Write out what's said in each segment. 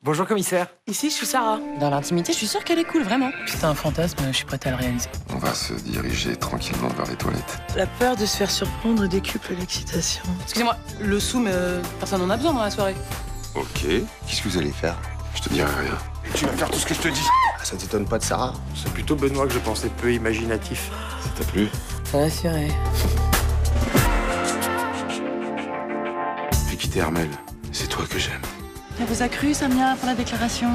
Bonjour commissaire. Ici, je suis Sarah. Dans l'intimité, je suis sûre qu'elle est cool, vraiment. Si t'as un fantasme, je suis prête à le réaliser. On va se diriger tranquillement vers les toilettes. La peur de se faire surprendre décuple l'excitation. Excusez-moi, le sou, mais personne n'en a besoin dans la soirée. Ok. Qu'est-ce que vous allez faire? Je te dirai rien. Et tu vas faire tout ce que je te dis. Ça t'étonne pas de Sarah? C'est plutôt Benoît que je pensais peu imaginatif. Ça t'a plu? Ça va assurer. J'ai quitté Armel. C'est toi que j'aime. Elle vous a cru, Samia, pour la déclaration?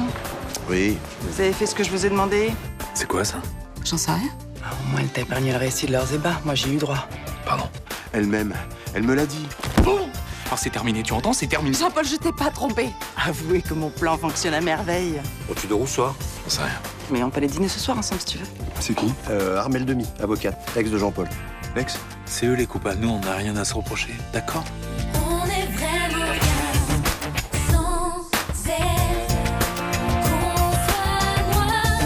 Oui. Vous avez fait ce que je vous ai demandé? C'est quoi ça? J'en sais rien. Au moins, elle t'a épargné le récit de leurs ébats. Moi, j'ai eu droit. Pardon. Elle-même, elle me l'a dit. Oh, c'est terminé, tu entends? C'est terminé. Jean-Paul, je t'ai pas trompé. Avouez que mon plan fonctionne à merveille. Bon, tu dors où ce soir? J'en sais rien. Mais on peut aller dîner ce soir ensemble si tu veux. C'est qui? Armel Demy, avocate, ex de Jean-Paul. L'ex? C'est eux les coupables, nous on n'a rien à se reprocher, d'accord? On est vraiment bien sans elle. Qu'on soit noir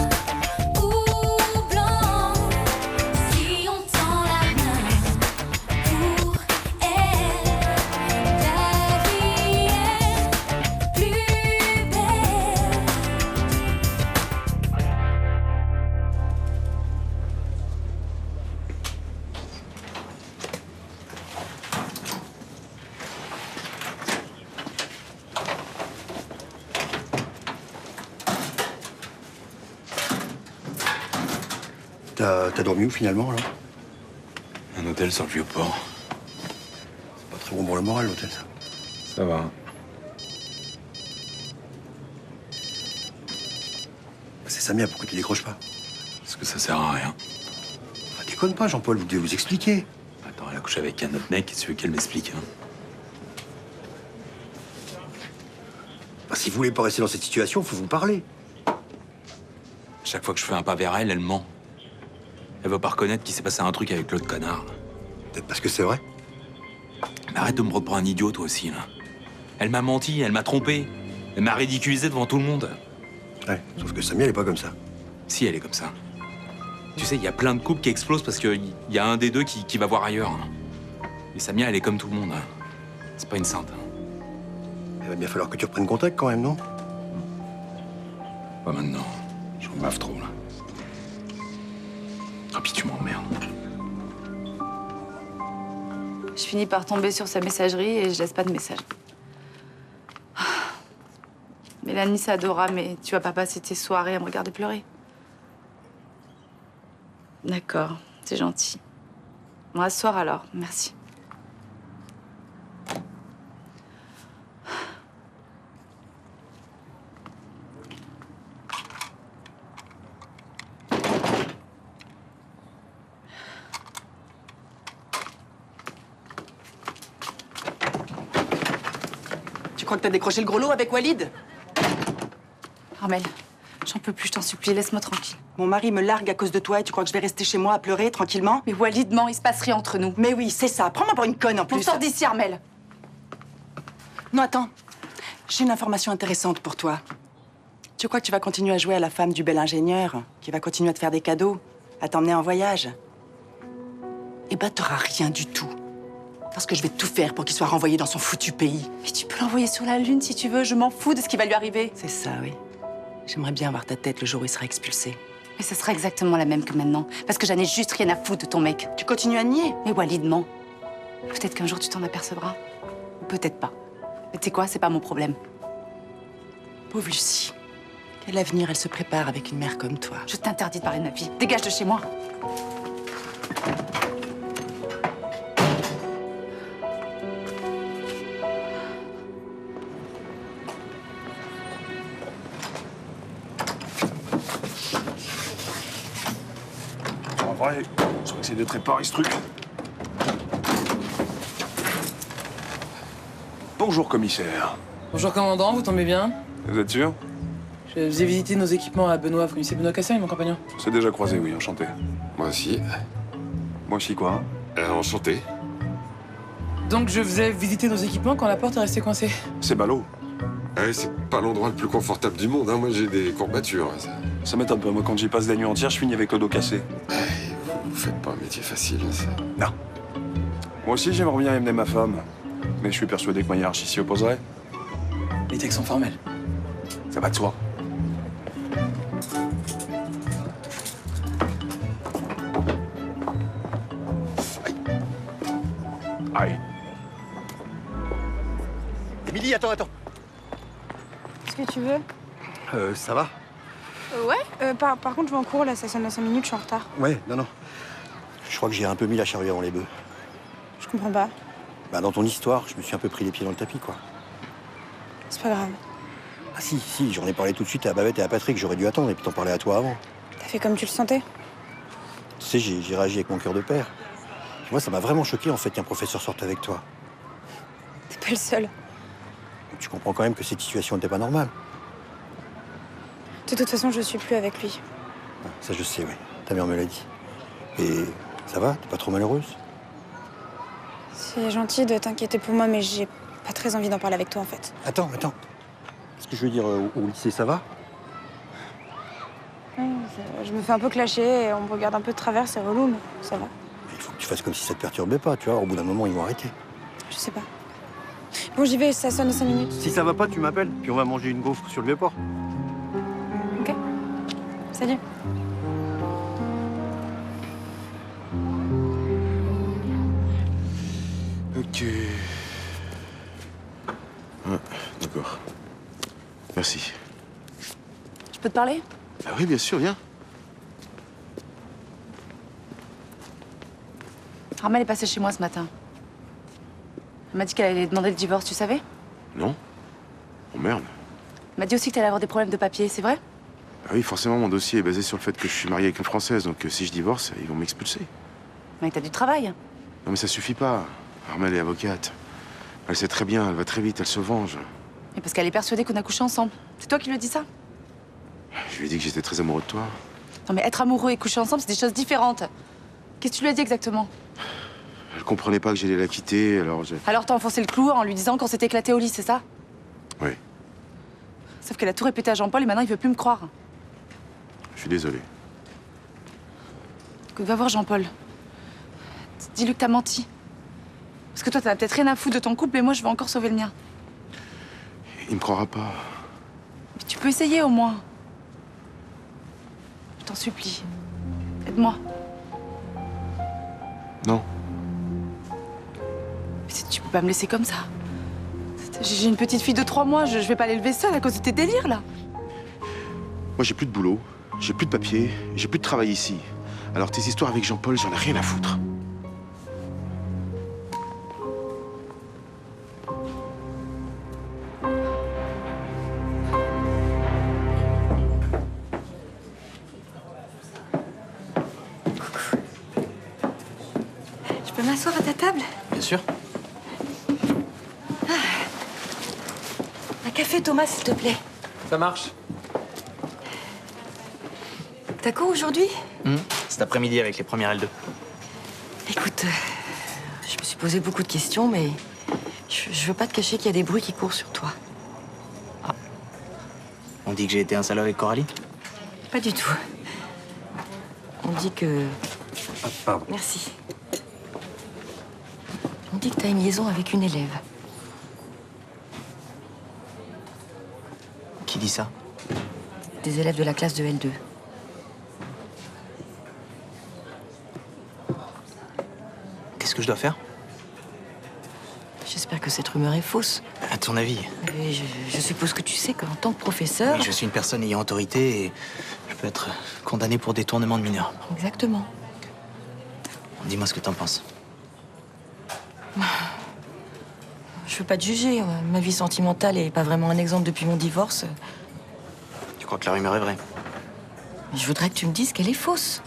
ou blanc, si on tend la main pour elle, la vie est plus belle. T'as dormi où finalement, là? Un hôtel sur le Vieux-Port. C'est pas très bon pour le moral, l'hôtel, ça. Ça va. C'est Samia, pourquoi tu décroches pas? Parce que ça sert à rien. Ah, déconne pas, Jean-Paul, vous devez vous expliquer. Attends, elle a couché avec un autre mec, et tu veux qu'elle m'explique, hein? Bah, si vous voulez pas rester dans cette situation, faut vous parler. Chaque fois que je fais un pas vers elle, elle ment. Elle veut pas reconnaître qu'il s'est passé un truc avec l'autre connard. Peut-être parce que c'est vrai. Mais arrête de me prendre pour un idiot, toi aussi, là. Elle m'a menti, elle m'a trompé. Elle m'a ridiculisé devant tout le monde. Ouais, sauf que Samia, elle est pas comme ça. Si, elle est comme ça. Tu sais, il y a plein de couples qui explosent parce qu'il y a un des deux qui va voir ailleurs. Hein. Et Samia, elle est comme tout le monde. Hein. C'est pas une sainte. Hein. Il va bien falloir que tu reprennes contact quand même, non? Pas maintenant. J'en bave trop, là. Ah, puis tu m'emmerdes. Je finis par tomber sur sa messagerie et je laisse pas de message. Mélanie, c'est adorable, mais tu vas pas passer tes soirées à me regarder pleurer. D'accord, c'est gentil. Bon, à ce soir alors, merci. Tu crois que t'as décroché le gros lot avec Walid? Armel, j'en peux plus, je t'en supplie, laisse-moi tranquille. Mon mari me largue à cause de toi et tu crois que je vais rester chez moi à pleurer tranquillement? Mais Walid ment, il se passe rien entre nous. Mais oui, c'est ça. Prends-moi pour une conne en On plus. sort d'ici, Armel. Non, attends. J'ai une information intéressante pour toi. Tu crois que tu vas continuer à jouer à la femme du bel ingénieur, qui va continuer à te faire des cadeaux, à t'emmener en voyage? Eh ben, t'auras rien du tout. Parce que je vais tout faire pour qu'il soit renvoyé dans son foutu pays. Mais tu peux l'envoyer sur la Lune si tu veux, je m'en fous de ce qui va lui arriver. C'est ça, oui. J'aimerais bien voir ta tête le jour où il sera expulsé. Mais ce sera exactement la même que maintenant, parce que j'en ai juste rien à foutre de ton mec. Tu continues à nier? Mais Walid ment. Peut-être qu'un jour tu t'en apercevras. Ou peut-être pas. Mais tu sais quoi, c'est pas mon problème. Pauvre Lucie. Quel avenir elle se prépare avec une mère comme toi? Je t'interdis de parler de ma vie. Dégage de chez moi. En vrai, je crois que c'est de te réparer ce truc. Bonjour commissaire. Bonjour, commandant, vous tombez bien? Vous êtes sûr? Je vous ai visité nos équipements à Benoît. Vous connaissez Benoît Cassagne, mon compagnon? On s'est déjà croisé, oui, enchanté. Moi aussi. Moi aussi, quoi? Enchanté. Donc, je vous ai visité nos équipements quand la porte est restée coincée. C'est ballot. Ouais, c'est pas l'endroit le plus confortable du monde, hein. Moi, j'ai des courbatures. Ça m'étonne pas. Moi, quand j'y passe la nuit entière, je finis avec le dos cassé. Vous faites pas un métier facile, hein, ça. Non. Moi aussi, j'aimerais bien amener ma femme. Mais je suis persuadé que ma hiérarchie s'y opposerait. Les textes sont formels. Ça va de soi. Aïe. Émilie, attends. Qu'est-ce que tu veux? Ça va? Ouais. Par contre, je vais en cours, là, ça sonne dans 5 minutes, je suis en retard. Ouais, non. Je crois que j'ai un peu mis la charrue avant les bœufs. Je comprends pas. Bah, dans ton histoire, je me suis un peu pris les pieds dans le tapis, quoi. C'est pas grave. Ah si, j'en ai parlé tout de suite à Babette et à Patrick, j'aurais dû attendre et puis t'en parler à toi avant. T'as fait comme tu le sentais? Tu sais, j'ai réagi avec mon cœur de père. Moi, ça m'a vraiment choqué, en fait, qu'un professeur sorte avec toi. T'es pas le seul. Tu comprends quand même que cette situation n'était pas normale. De toute façon, je suis plus avec lui. Ah, ça, je sais, oui. Ta mère me l'a dit. Et ça va? T'es pas trop malheureuse? C'est gentil de t'inquiéter pour moi, mais j'ai pas très envie d'en parler avec toi, en fait. Attends. Ce que je veux dire, au lycée, ça va? Ouais, je me fais un peu clasher, et on me regarde un peu de travers, c'est relou, mais ça va. Il faut que tu fasses comme si ça te perturbait pas, tu vois. Au bout d'un moment, ils vont arrêter. Je sais pas. Bon, j'y vais, ça sonne dans 5 minutes. Si ça va pas, tu m'appelles, puis on va manger une gaufre sur le Vieux-Port. Ok. Salut. Ok. Ah, d'accord. Merci. Je peux te parler? Ah oui, bien sûr, viens. Armelle est passée chez moi ce matin. Elle m'a dit qu'elle allait demander le divorce, tu savais? Non? Oh merde. Elle m'a dit aussi que t'allais avoir des problèmes de papier, c'est vrai? Ah oui, forcément, mon dossier est basé sur le fait que je suis marié avec une Française, donc si je divorce, ils vont m'expulser. Mais t'as du travail. Non mais ça suffit pas. Armelle est avocate. Elle sait très bien, elle va très vite, elle se venge. Et parce qu'elle est persuadée qu'on a couché ensemble. C'est toi qui lui as dit ça? Je lui ai dit que j'étais très amoureux de toi. Non mais être amoureux et coucher ensemble, c'est des choses différentes. Qu'est-ce que tu lui as dit exactement? Elle comprenait pas que j'allais la quitter, alors j'ai... Alors t'as enfoncé le clou en lui disant qu'on s'était éclaté au lit, c'est ça? Oui, Sauf qu'elle a tout répété à Jean-Paul et maintenant il veut plus me croire. je suis désolé. Écoute, va voir Jean-Paul. Dis-lui que t'as menti. Parce que toi, t'as peut-être rien à foutre de ton couple, et moi, je veux encore sauver le mien. Il me croira pas. Mais tu peux essayer au moins. Je t'en supplie. Aide-moi. Non. Mais tu peux pas me laisser comme ça. J'ai une petite fille de 3 mois, je vais pas l'élever seule à cause de tes délires, là. Moi, j'ai plus de boulot, j'ai plus de papier, j'ai plus de travail ici. Alors tes histoires avec Jean-Paul, j'en ai rien à foutre. Je peux m'asseoir à ta table? Bien sûr. Un café, Thomas, s'il te plaît. Ça marche. T'as cours aujourd'hui? Cet après-midi avec les premières L2. Écoute, je me suis posé beaucoup de questions, mais je veux pas te cacher qu'il y a des bruits qui courent sur toi. On dit que j'ai été un salaud avec Coralie? Pas du tout. On dit que... Ah, pardon. Merci. On dit que t'as une liaison avec une élève. Qui dit ça? Des élèves de la classe de L2. Qu'est-ce que je dois faire? J'espère que cette rumeur est fausse. À ton avis? Et je suppose que tu sais qu'en tant que professeur... Oui, je suis une personne ayant autorité et je peux être condamné pour détournement de mineurs. Exactement. Dis-moi ce que t'en penses. Je veux pas te juger. Ma vie sentimentale est pas vraiment un exemple depuis mon divorce. Tu crois que la rumeur est vraie? Mais je voudrais que tu me dises qu'elle est fausse.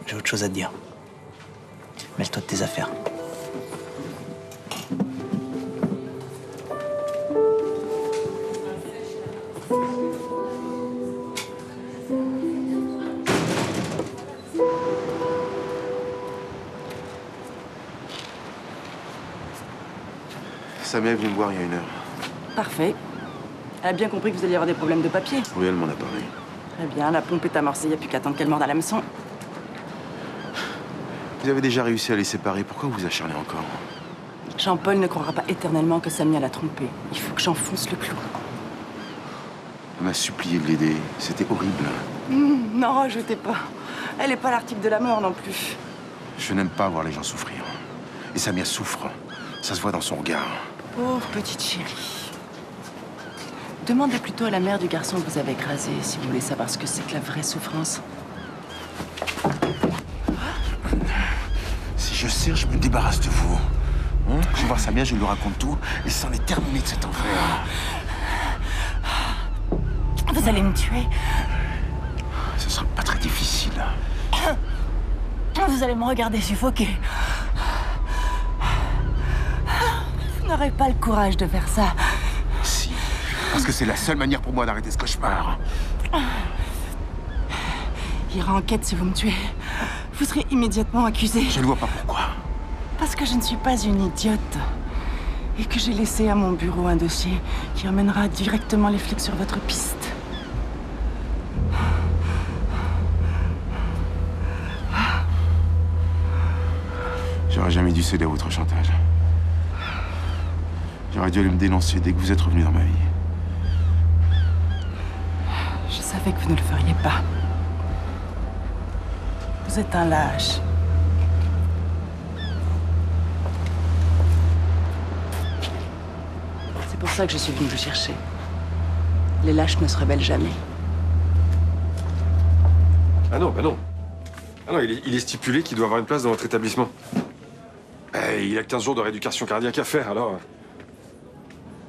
J'ai autre chose à te dire. Mêle-toi de tes affaires. Samia est venue me voir il y a 1 heure. Parfait. Elle a bien compris que vous alliez avoir des problèmes de papier. Oui, elle m'en a parlé. Très bien, la pompe est amorcée, il n'y a plus qu'à attendre qu'elle morde à l'hameçon. Vous avez déjà réussi à les séparer, pourquoi vous acharnez encore? Jean-Paul ne croira pas éternellement que Samia l'a trompé. Il faut que j'enfonce le clou. On m'a supplié de l'aider. C'était horrible. N'en rajoutez pas. Elle n'est pas l'article de la mort non plus. Je n'aime pas voir les gens souffrir. Et Samia souffre. Ça se voit dans son regard. Pauvre petite chérie. Demandez plutôt à la mère du garçon que vous avez écrasé si vous voulez savoir ce que c'est que la vraie souffrance. Si je serre, je me débarrasse de vous. Hein? Je vais voir Samia, je lui raconte tout, et c'en est terminé de cet enfer. Vous allez me tuer. Ce sera pas très difficile. Vous allez me regarder suffoquer. Vous n'aurez pas le courage de faire ça. Si, parce que c'est la seule manière pour moi d'arrêter ce cauchemar. Il y aura enquête si vous me tuez. Vous serez immédiatement accusé. Je ne vois pas pourquoi. Parce que je ne suis pas une idiote. Et que j'ai laissé à mon bureau un dossier qui emmènera directement les flics sur votre piste. J'aurais jamais dû céder à votre chantage. J'aurais dû aller me dénoncer dès que vous êtes revenu dans ma vie. Je savais que vous ne le feriez pas. Vous êtes un lâche. C'est pour ça que je suis venue vous chercher. Les lâches ne se rebellent jamais. Ah non, bah non. Ah non, il est stipulé qu'il doit avoir une place dans votre établissement. Il a 15 jours de rééducation cardiaque à faire, alors.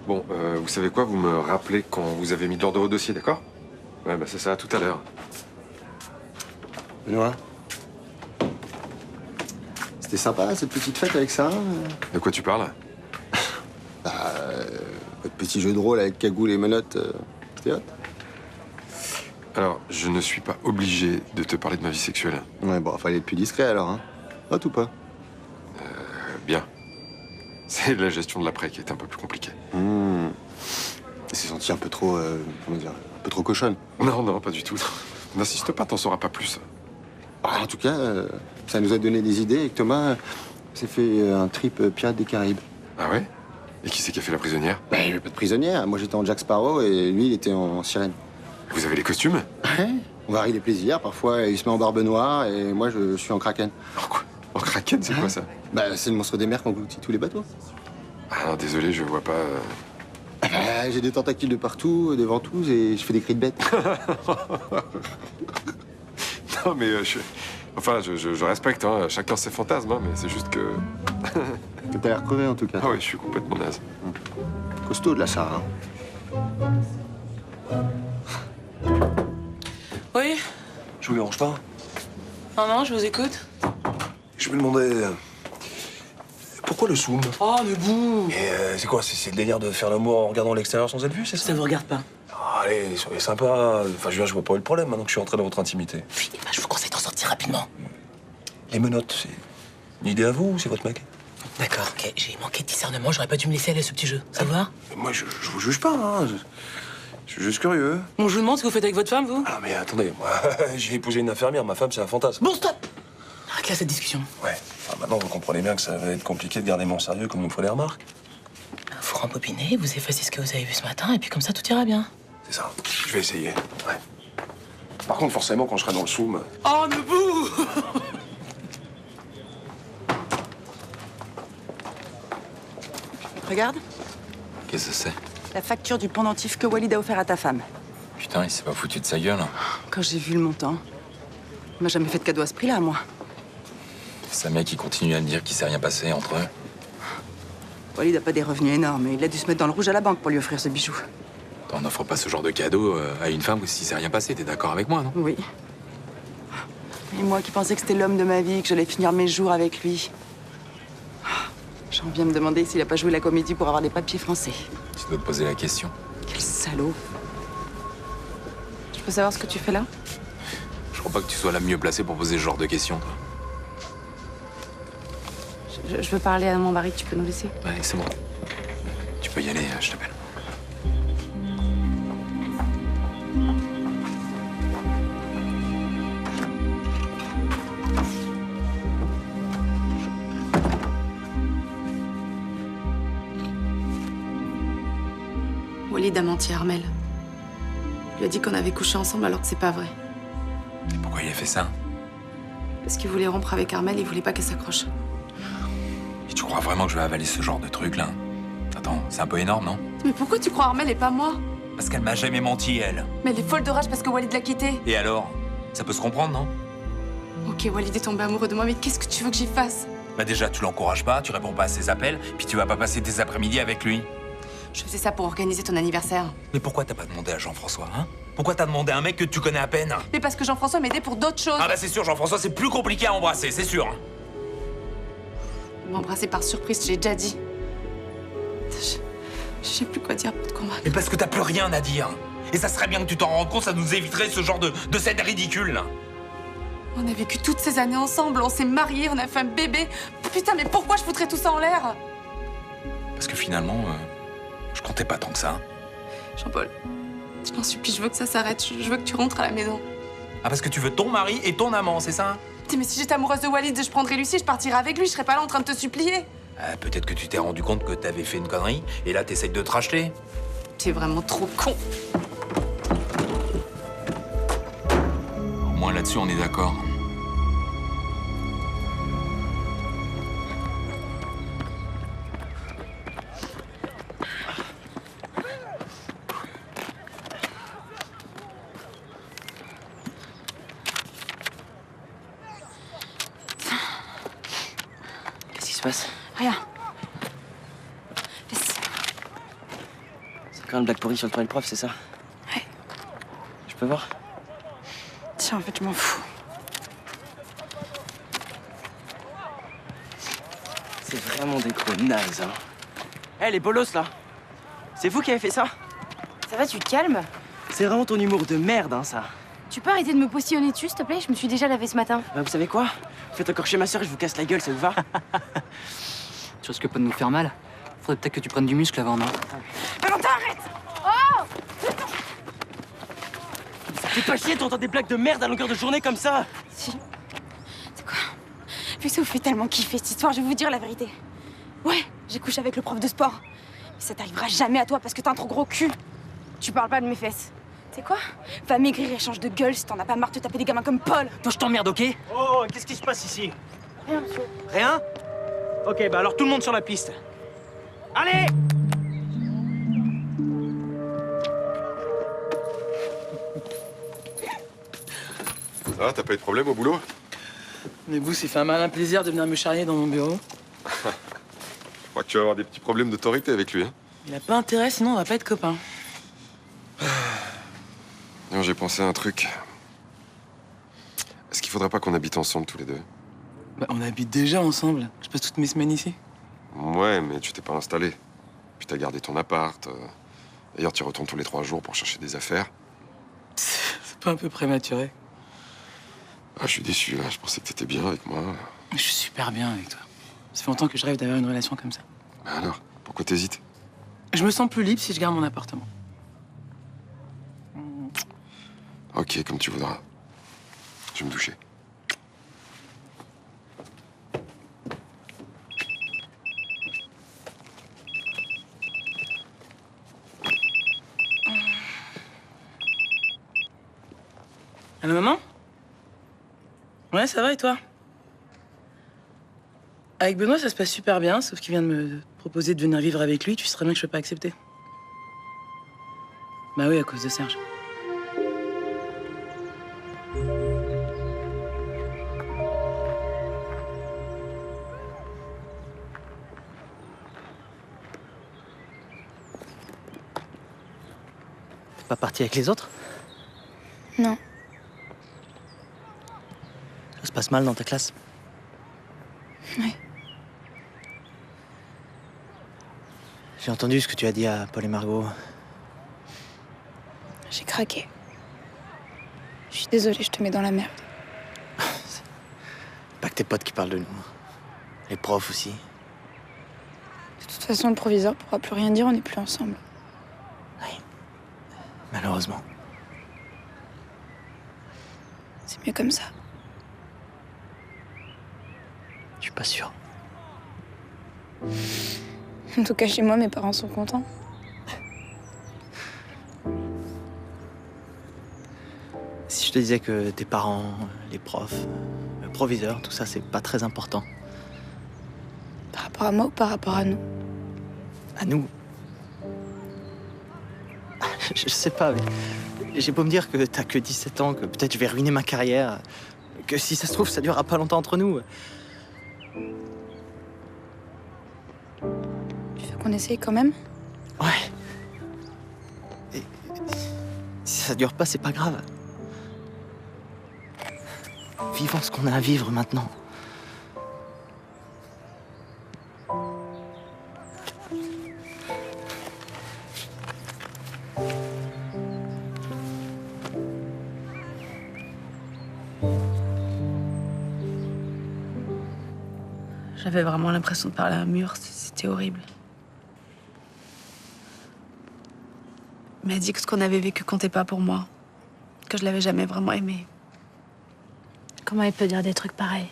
Bon, vous savez quoi? Vous me rappelez quand vous avez mis de l'ordre au dossier, d'accord? Ouais, bah c'est ça, à tout à l'heure. Benoît, c'était sympa cette petite fête avec Sarah. De quoi tu parles? Votre petit jeu de rôle avec cagoule et menottes, c'était hot. Alors, je ne suis pas obligé de te parler de ma vie sexuelle. Ouais, bon, fallait être plus discret alors, hein. Hot ou pas? Bien. C'est la gestion de l'après qui est un peu plus compliquée. Il s'est senti un peu trop, comment dire, un peu trop cochonne. Non, non, pas du tout. N'insiste pas, t'en sauras pas plus. En tout cas, ça nous a donné des idées et que Thomas s'est fait un trip Pirates des Caraïbes. Ah ouais? Et qui c'est qui a fait la prisonnière? Bah, il n'y avait pas de prisonnière. Moi, j'étais en Jack Sparrow et lui, il était en sirène. Vous avez les costumes? Ouais. On varie les plaisirs. Parfois, il se met en barbe noire et moi, je suis en kraken. En quoi? En kraken, c'est quoi ça? Bah, c'est le monstre des mers qui engloutit tous les bateaux. Ah non, désolé, je vois pas... J'ai des tentacules de partout, des ventouses et je fais des cris de bête. Non, mais je respecte, hein, chacun ses fantasmes, hein, mais c'est juste que... Que t'as l'air crevé, en tout cas. Ah ouais, je suis complètement naze. Costaud de la Sarah. Oui? Je vous dérange pas? Non, non, je vous écoute. Je me demandais... pourquoi le zoom? Oh, mais bouh! Et c'est quoi? C'est le délire de faire l'amour en regardant l'extérieur sans être vu, c'est ça? Ça vous regarde pas. Ah, allez, soyez sympa. Enfin, je vois pas où est le problème maintenant que je suis entré dans votre intimité. Oui, bah, je vous conseille d'en sortir rapidement. Les menottes, c'est une idée à vous ou c'est votre mec? D'accord, ok. J'ai manqué de discernement, j'aurais pas dû me laisser aller à ce petit jeu. Ça vous va? Moi, je vous juge pas, hein. Je suis juste curieux. Bon, je vous demande ce que vous faites avec votre femme, vous? Ah, mais attendez, moi, j'ai épousé une infirmière, ma femme, c'est un fantasme. Bon, stop! Arrête là cette discussion. Ouais. Enfin, maintenant, vous comprenez bien que ça va être compliqué de garder mon sérieux comme vous me ferez les remarques. Vous rembobinez, vous effacez ce que vous avez vu ce matin, et puis comme ça, tout ira bien. C'est ça. Je vais essayer. Ouais. Par contre, forcément, quand je serai dans le zoom... Oh, mais bouh! Regarde, Qu'est-ce que c'est? la facture du pendentif que Walid a offert à ta femme. Putain, il s'est pas foutu de sa gueule. Quand j'ai vu le montant, il m'a jamais fait de cadeau à ce prix-là, moi. Samia qui continue à me dire qu'il s'est rien passé entre eux. Walid n'a pas des revenus énormes, il a dû se mettre dans le rouge à la banque pour lui offrir ce bijou. On n'offre pas ce genre de cadeau à une femme si s'est rien passé, t'es d'accord avec moi, non? Oui. Et moi qui pensais que c'était l'homme de ma vie, que j'allais finir mes jours avec lui. J'en viens me demander s'il a pas joué la comédie pour avoir des papiers français. Tu dois te poser la question. Quel salaud. Je peux savoir ce que tu fais là? Je crois pas que tu sois la mieux placée pour poser ce genre de questions, toi. Je veux parler à mon mari, tu peux nous laisser? Ouais, c'est bon. Tu peux y aller, je t'appelle. Walid a menti à Armel. Il lui a dit qu'on avait couché ensemble alors que c'est pas vrai. Et pourquoi il a fait ça? Parce qu'il voulait rompre avec Armel, il voulait pas qu'elle s'accroche. Et tu crois vraiment que je vais avaler ce genre de truc, là? Attends, c'est un peu énorme, non? Mais pourquoi tu crois Armel et pas moi? Parce qu'elle m'a jamais menti, elle. Mais elle est folle de rage parce que Walid l'a quittée. Et alors? Ça peut se comprendre, non? Ok, Walid est tombé amoureux de moi, mais qu'est-ce que tu veux que j'y fasse? Bah déjà, tu l'encourages pas, tu réponds pas à ses appels, puis tu vas pas passer tes après-midi avec lui. Je faisais ça pour organiser ton anniversaire. Mais pourquoi t'as pas demandé à Jean-François, hein? Pourquoi t'as demandé à un mec que tu connais à peine? Mais parce que Jean-François m'aidait pour d'autres choses. Ah bah c'est sûr, Jean-François, c'est plus compliqué à embrasser, c'est sûr. M'embrasser par surprise, je l'ai déjà dit. Je sais plus quoi dire pour te convaincre. Mais parce que t'as plus rien à dire. Et ça serait bien que tu t'en rendes compte, ça nous éviterait ce genre de scène ridicule, là. On a vécu toutes ces années ensemble, on s'est mariés, on a fait un bébé. Putain, mais pourquoi je foutrais tout ça en l'air? Parce que finalement, je comptais pas tant que ça. Jean-Paul, je t'en supplie, je veux que ça s'arrête. Je veux que tu rentres à la maison. Ah, parce que tu veux ton mari et ton amant, c'est ça? Mais si j'étais amoureuse de Walid, je prendrais Lucie, je partirais avec lui, je serais pas là en train de te supplier. Peut-être que tu t'es rendu compte que t'avais fait une connerie, et là t'essayes de te racheter. T'es vraiment trop con. Au moins là-dessus, on est d'accord. Qu'est-ce qui se passe? Rien. C'est quand une blague pourrie sur le toit du prof, c'est ça? Ouais. Je peux voir? Tiens, en fait, je m'en fous. C'est vraiment des gros nazes, hein. Hé, les bolos, là! C'est vous qui avez fait ça? Ça va, tu te calmes? C'est vraiment ton humour de merde, hein, ça. Tu peux arrêter de me postillonner dessus, s'il te plaît? Je me suis déjà lavé ce matin. Bah, vous savez quoi? Faites encore chez ma soeur, je vous casse la gueule, ça vous va? Tu risques pas de nous faire mal? Faudrait peut-être que tu prennes du muscle avant, non? Valentin, arrête! Oh! Ça fait pas chier d'entendre des blagues de merde à longueur de journée comme ça! Si. C'est quoi? Vu que ça vous fait tellement kiffer cette histoire, je vais vous dire la vérité. Ouais, j'ai couché avec le prof de sport. Mais ça t'arrivera jamais à toi parce que t'as un trop gros cul. Tu parles pas de mes fesses. C'est quoi? Va maigrir et change de gueule si t'en as pas marre de te taper des gamins comme Paul. Toi, je t'emmerde, ok? Oh, qu'est-ce qui se passe ici? Rien, monsieur. Rien? Ok, bah alors tout le monde sur la piste. Allez! Ça va, t'as pas eu de problème au boulot? Mais vous, c'est fait un malin plaisir de venir me charrier dans mon bureau. Je crois que tu vas avoir des petits problèmes d'autorité avec lui, hein. Il a pas intérêt, sinon on va pas être copains. Non, j'ai pensé à un truc. Est-ce qu'il faudrait pas qu'on habite ensemble tous les deux? Bah, on habite déjà ensemble. Je passe toutes mes semaines ici. Ouais, mais tu t'es pas installé. Puis t'as gardé ton appart. D'ailleurs, tu retournes tous les 3 jours pour chercher des affaires. C'est pas un peu prématuré? Ah, je suis déçu, là. Je pensais que t'étais bien avec moi. Je suis super bien avec toi. Ça fait longtemps que je rêve d'avoir une relation comme ça. Mais alors, pourquoi t'hésites? Je me sens plus libre si je garde mon appartement. Ok, comme tu voudras. Je vais me doucher. Allô, maman? Ouais, ça va et toi? Avec Benoît, ça se passe super bien, sauf qu'il vient de me proposer de venir vivre avec lui. Tu sais très bien que je peux pas accepter. Bah oui, à cause de Serge. T'es pas parti avec les autres? Non. Ça se passe mal dans ta classe? Oui. J'ai entendu ce que tu as dit à Paul et Margot. J'ai craqué. Je suis désolée, je te mets dans la merde. Pas que tes potes qui parlent de nous. Les profs aussi. De toute façon, le proviseur pourra plus rien dire, on n'est plus ensemble. Malheureusement. C'est mieux comme ça. Je suis pas sûr. En tout cas, chez moi, mes parents sont contents. je te disais que tes parents, les profs, le proviseur, tout ça, c'est pas très important. Par rapport à moi ou par rapport à nous? À nous. Je sais pas, mais j'ai beau me dire que t'as que 17 ans, que peut-être je vais ruiner ma carrière, que si ça se trouve, ça durera pas longtemps entre nous. Tu veux qu'on essaye quand même? Ouais. Et si ça dure pas, c'est pas grave. Vivons ce qu'on a à vivre maintenant. J'avais vraiment l'impression de parler à un mur, c'était horrible. Mais elle dit que ce qu'on avait vécu comptait pas pour moi, que je l'avais jamais vraiment aimé. Comment elle peut dire des trucs pareils?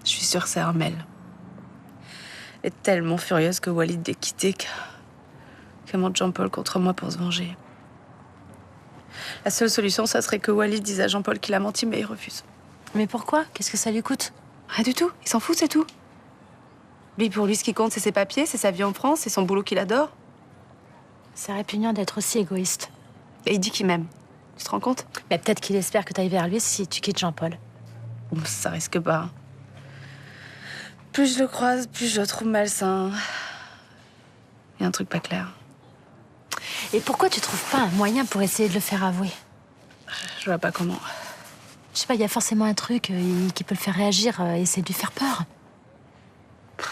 Je suis sûre que c'est Armel. Elle est tellement furieuse que Walid l'ait quittée qu'elle monte Jean-Paul contre moi pour se venger. La seule solution, ça serait que Walid dise à Jean-Paul qu'il a menti, mais il refuse. Mais pourquoi? Qu'est-ce que ça lui coûte? Rien du tout, il s'en fout, c'est tout. Lui, pour lui, ce qui compte, c'est ses papiers, c'est sa vie en France, c'est son boulot qu'il adore. C'est répugnant d'être aussi égoïste. Et il dit qu'il m'aime. Tu te rends compte? Mais peut-être qu'il espère que t'ailles vers lui si tu quittes Jean-Paul. Bon, ça risque pas. Plus je le croise, plus je le trouve malsain. Il y a un truc pas clair. Et pourquoi tu trouves pas un moyen pour essayer de le faire avouer? Je vois pas comment. Je sais pas, il y a forcément un truc qui peut le faire réagir et essayer de lui faire peur.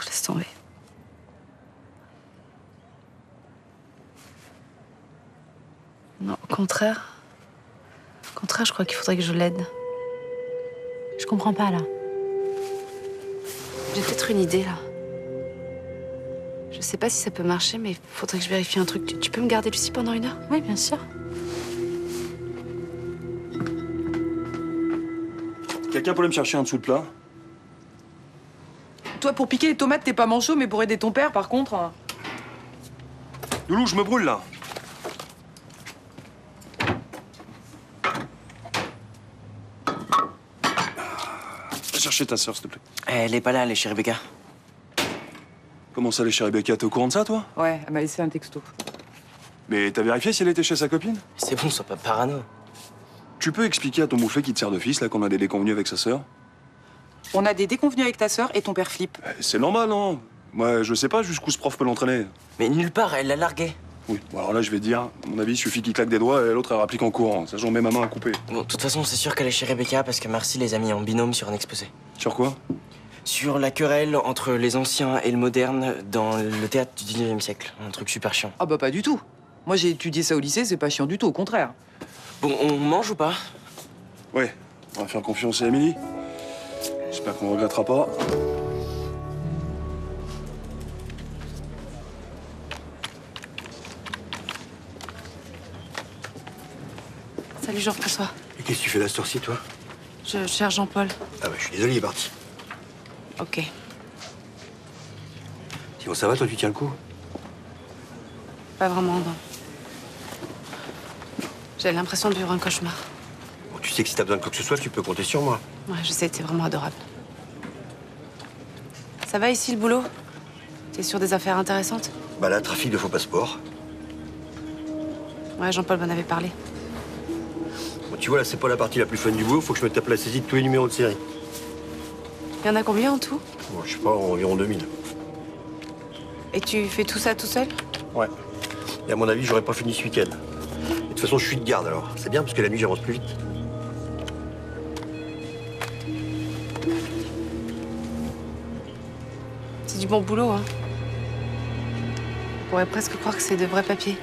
Laisse tomber. Non, au contraire. Au contraire, je crois qu'il faudrait que je l'aide. Je comprends pas, là. J'ai peut-être une idée, là. Je sais pas si ça peut marcher, mais il faudrait que je vérifie un truc. Tu peux me garder Lucie pendant 1 heure? Oui, bien sûr. Quelqu'un peut aller me chercher un dessous de plat? Toi, pour piquer les tomates, t'es pas manchot, mais pour aider ton père, par contre... Loulou, je me brûle là. Va chercher ta sœur, s'il te plaît. Elle est pas là, elle est chez Rebecca. Comment ça, elle est chez Rebecca? T'es au courant de ça, toi? Ouais, elle m'a laissé un texto. Mais t'as vérifié si elle était chez sa copine? C'est bon, sois pas parano. Tu peux expliquer à ton mouflet qui te sert de fils, là, qu'on a des déconvenus avec sa sœur? On a des déconvenus avec ta sœur et ton père flippe. C'est normal, non? Moi, je sais pas jusqu'où ce prof peut l'entraîner. Mais nulle part, elle l'a largué. Oui, bon, alors là, je vais te dire, à mon avis, il suffit qu'il claque des doigts et l'autre, elle rapplique en courant. Ça, j'en mets ma main à couper. Bon, de toute façon, c'est sûr qu'elle est chez Rebecca parce que Marcy les a mis en binôme sur un exposé. Sur quoi? Sur la querelle entre les anciens et le moderne dans le théâtre du 19e siècle. Un truc super chiant. Ah bah pas du tout. Moi, j'ai étudié ça au lycée, c'est pas chiant du tout, au contraire. Bon, on mange ou pas? Ouais, on va faire confiance à Émilie. J'espère qu'on regrettera pas. Salut Jean-François. Et qu'est-ce que tu fais là, cette heure-ci, toi? Je cherche Jean-Paul. Ah bah, je suis désolé, il est parti. Ok. Sinon, ça va, toi, tu tiens le coup? Pas vraiment, non. J'ai l'impression de vivre un cauchemar. Bon, tu sais que si t'as besoin de quoi que ce soit, tu peux compter sur moi. Ouais, je sais, t'es vraiment adorable. Ça va ici, le boulot? T'es sur des affaires intéressantes? Bah là, trafic de faux passeports. Ouais, Jean-Paul m'en avait parlé. Bon, tu vois, là, c'est pas la partie la plus fun du boulot. Faut que je me tape la saisie de tous les numéros de série. Il y en a combien en tout? Bon, je sais pas, environ 2000. Et tu fais tout ça tout seul? Ouais. Et à mon avis, j'aurais pas fini ce week-end. Et de toute façon, je suis de garde, alors. C'est bien, parce que la nuit, j'avance plus vite. C'est du bon boulot, hein. On pourrait presque croire que c'est de vrais papiers.